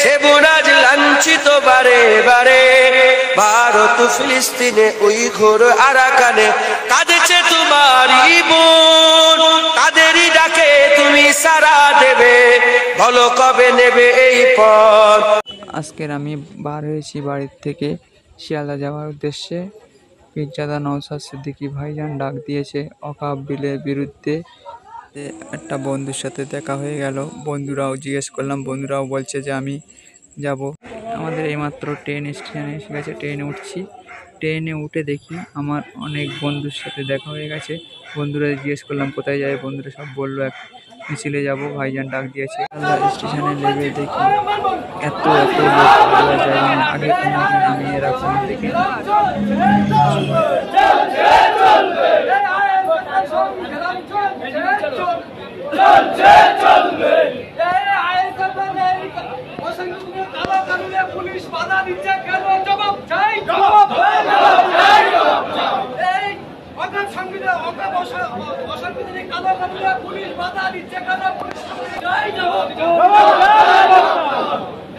সে বুরাজ লাঞ্ছিত বারে বারে। ভারত ফিলিস্তিনে উইঘুর আরাকানে কাঁদেছে তোমারই বোন, তাদেরই ডাকে তুমি সাড়া দেবে, বলো কবে নেবে এই পথ। আজকের আমি বার হয়েছি বাড়ির থেকে শিয়ালদা যাওয়ার উদ্দেশ্যে। পীরজাদা নওশাদ সিদ্দিকী ভাইজান ডাক দিয়েছে ওয়াকফ বিলের বিরুদ্ধে। একটা বন্ধুর সাথে দেখা হয়ে গেল, বন্ধুরাও জিজ্ঞেস করলাম, বন্ধুরাও বলছে যে আমি যাব। আমাদের এইমাত্র ট্রেন স্টেশনে এসে গেছে, ট্রেনে উঠছি। ট্রেনে উঠে দেখি আমার অনেক বন্ধুর সাথে দেখা হয়ে গেছে। বন্ধুরা জিজ্ঞেস করলাম কোথায় যাবে, বন্ধুরা সব বললো এক মিছিলে যাব, ভাইজান ডাক দিয়েছে। স্টেশনে নেমে দেখি এত এত লোক পাওয়া যায় না, আগে কোনোদিন আমি এরকম দেখি। পুলিশ বাধা দিচ্ছে কেন? জবাব চাই। অসাংবিধানিক কালো কানুনে পুলিশ বাধা দিচ্ছে কেন?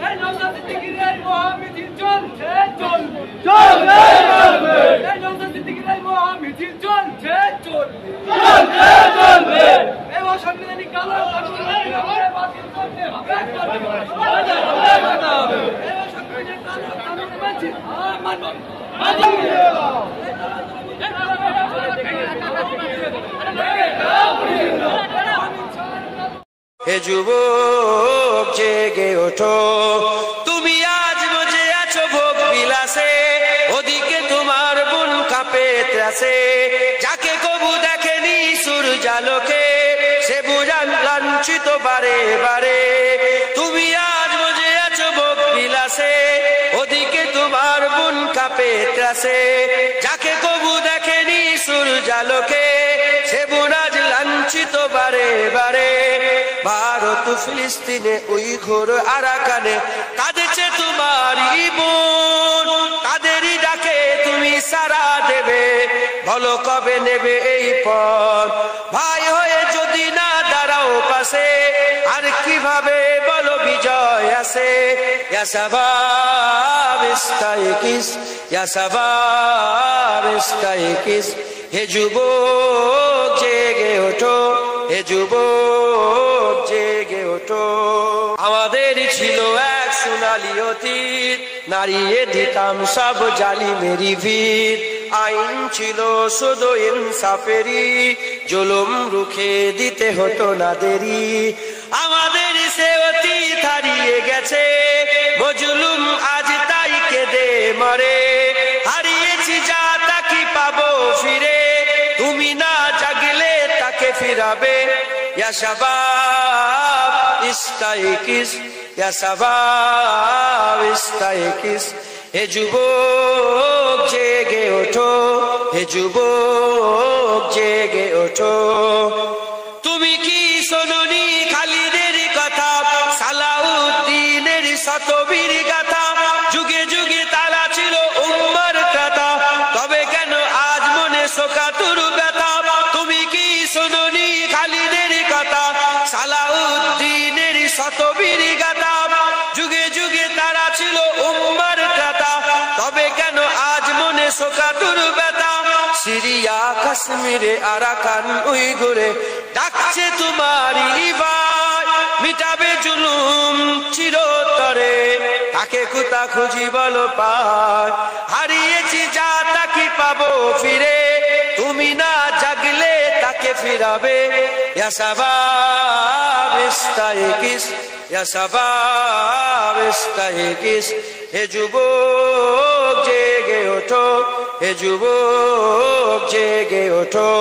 এই নওশাদ সিদ্দিকীর এই মহামিছিল চলছে চলবে চলবে চলবে। এই নওশাদ সিদ্দিকীর এই মহামিছিল চলছে চলবে চলবে চলবে। এই অসাংবিধানিক কালো কানুনে বাতিল করতে হবে। এই অসাংবিধানিক কালো কানুনে বাতিল মানব হে যুবক জেগে ওঠো, তুমি আজ বসে আছো ভোগ বিলাসে, ওদিকে তোমার বোন কাঁপে ত্রাসে। যাকে কবু দেখেনি সূর্যালোকে, সে বুঝান লাঞ্ছিত বারে বারে। তুমি আজ বসে আছো ভোগ বিলাসে, ওদিকে তোমার বোন কাঁপে ত্রাসে। যাকে কবু দেখেনি সূর্যালোকে, সে বুরাজ লাঞ্ছিত বারে বারে। ভারত ফিলিস্তিনে উইঘুর আরাকানে কাঁদেছে তোমারই বোন, তাদেরই ডাকে তুমি সাড়া দেবে, বলো কবে নেবে এই পথ। ভাই হয়ে যদি না দাঁড়াও পাশে, আর কিভাবে বলো বিজয় আসে। ইয়া শাবাব ইস্তাইকিস, ইয়া শাবাব ইস্তাইকিস। হে যুবক জেগে ওঠো, হে যুবক জেগে ওঠো। আমাদের ছিল এক সোনালী অতীত, নাড়িয়ে দিতাম সব জালিমেরই ভিত। আইন ছিল শুধু ইনসাফেরই, জুলুম রুখে দিতে হতো না দেরি। আমাদের সে অতীত হারিয়ে গেছে, মজলুম আজ তাই কেঁদে মরে। হারিয়েছি যা তা কি পাবো ফিরে, তুমি না জাগলে তাকে ফিরাবে। ইয়া শাবাব ইস্তাইকিস, ইয়া শাবাব ইস্তাইকিস। হে যুবক জেগে ওঠো, হে যুবক জেগে ওঠো। তুমি কি শোনোনি খালিদের কথা, সালাউদ্দিনের শতবীর গাথা। যুগে যুগে তারা ছিল উম্মার ত্রাতা, তবে কেন আজ মনে শোকাতুর ব্যথা। তুমি কি শোনোনি খালিদের কথা, সালাউদ্দিনের শতবীর গাথা। যুগে যুগে তারা ছিল উম্মার ত্রাতা, তবে কেন আজ মনে শোকাতুর ব্যথা। সিরিয়া কাশ্মীরে আরাকান উইঘুরে ডাকছে তোমারই ভাই, মিটাবে জুলুম চিরতরে, তাকে কোথা খুঁজি বলো পায়। হারিয়েছি যা তা কি পাবো ফিরে, তুমি না জাগলে তাকে ফিরাবে। ইয়া শাবাব ইস্তাইকিস, ইয়া শাবাব ইস্তাইকিস। হে যুবক জেগে ওঠো, হে যুবক জেগে ওঠো।